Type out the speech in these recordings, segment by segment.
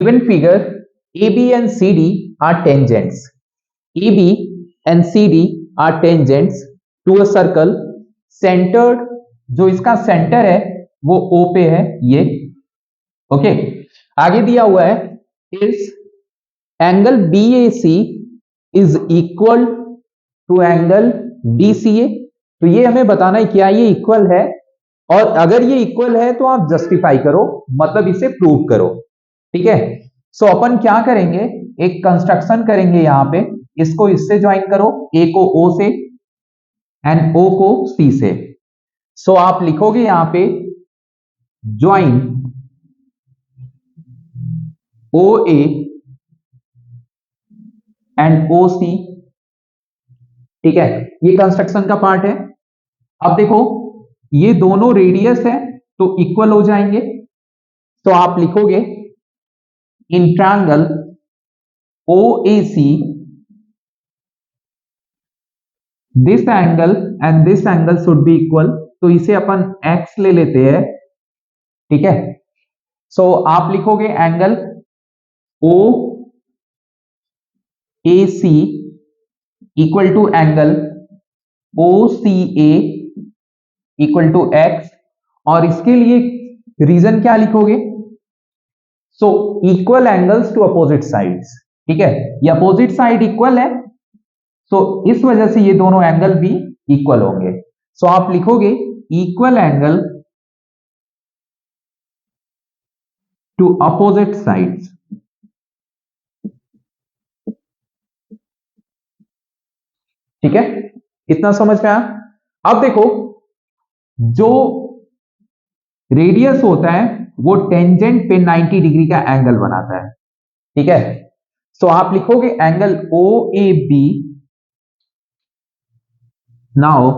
Given figure, AB and CD are tangents. AB and CD are tangents to a circle centered, जो इसका centre है वो O पे है ये, ओके। आगे दिया हुआ है इस angle BAC is equal to angle DCA, तो ये हमें बताना है क्या ये इक्वल है, और अगर ये इक्वल है तो आप जस्टिफाई करो, मतलब इसे प्रूव करो, ठीक है। सो अपन क्या करेंगे, एक कंस्ट्रक्शन करेंगे यहां पे, इसको इससे ज्वाइन करो, ए को ओ से एंड ओ को सी से। सो आप लिखोगे यहां पे ज्वाइन ओ ए एंड ओ सी, ठीक है, ये कंस्ट्रक्शन का पार्ट है। अब देखो ये दोनों रेडियस है तो इक्वल हो जाएंगे, तो आप लिखोगे in triangle OAC this angle and this angle should be equal, तो इसे अपन x ले लेते हैं, ठीक है। सो आप लिखोगे angle OAC equal to angle OCA equal to x, और इसके लिए रीजन क्या लिखोगे, so equal angles to opposite sides, ठीक है, ये अपोजिट साइड इक्वल है, सो इस वजह से ये दोनों एंगल भी इक्वल होंगे। सो आप लिखोगे equal angle to opposite sides, ठीक है, इतना समझ में आया। अब देखो जो रेडियस होता है वो टेंजेंट पे 90 डिग्री का एंगल बनाता है, ठीक है। सो आप लिखोगे angle OAB, now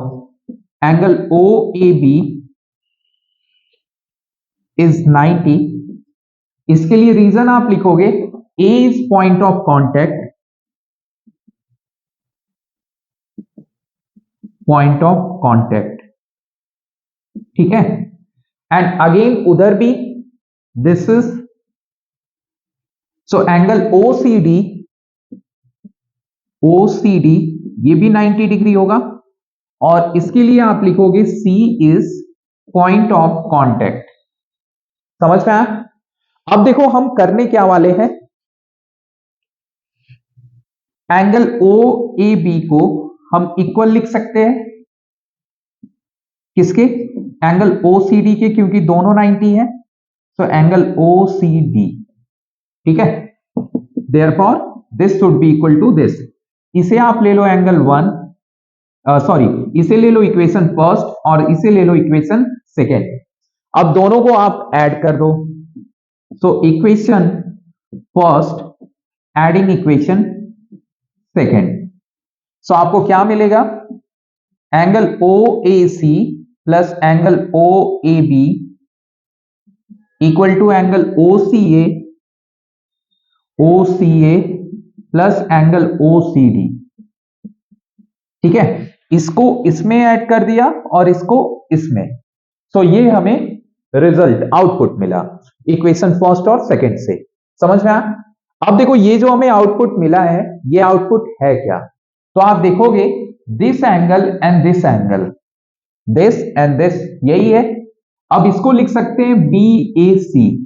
angle OAB is 90, इसके लिए रीजन आप लिखोगे A is point of contact, point of contact, ठीक है, एंड अगेन उधर भी this is, so angle OCD ये भी 90 डिग्री होगा, और इसके लिए आप लिखोगे C is point of contact, समझ में आया। अब देखो हम करने क्या वाले हैं, एंगल OAB को हम इक्वल लिख सकते हैं किसके, एंगल OCD के, क्योंकि दोनों 90 है, तो एंगल OCD, ठीक है, therefore this should be equal to this. इसे आप ले लो एंगल 1, सॉरी इसे ले लो इक्वेशन फर्स्ट और इसे ले लो इक्वेशन सेकेंड, अब दोनों को आप ऐड कर दो, so equation first adding equation second, so आपको क्या मिलेगा, angle OAC plus angle OAB equal to angle OCA plus angle OCD, ठीक है, इसको इसमें ऐड कर दिया और इसको इसमें, सो ये हमें रिजल्ट आउटपुट मिला इक्वेशन फर्स्ट और सेकंड से, समझ में आया। अब देखो ये जो हमें आउटपुट मिला है ये आउटपुट है क्या, तो आप देखोगे this angle and this angle, this and this, यही है। अब इसको लिख सकते हैं BAC,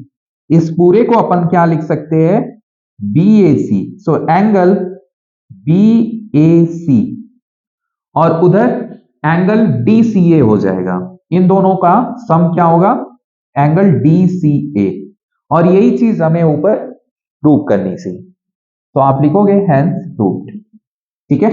इस पूरे को अपन क्या लिख सकते हैं BAC, सो एंगल BAC, और उधर एंगल DCA हो जाएगा, इन दोनों का सम क्या होगा एंगल DCA, और यही चीज हमें ऊपर प्रूव करनी थी, तो आप लिखोगे हेंस प्रूव्ड, ठीक है।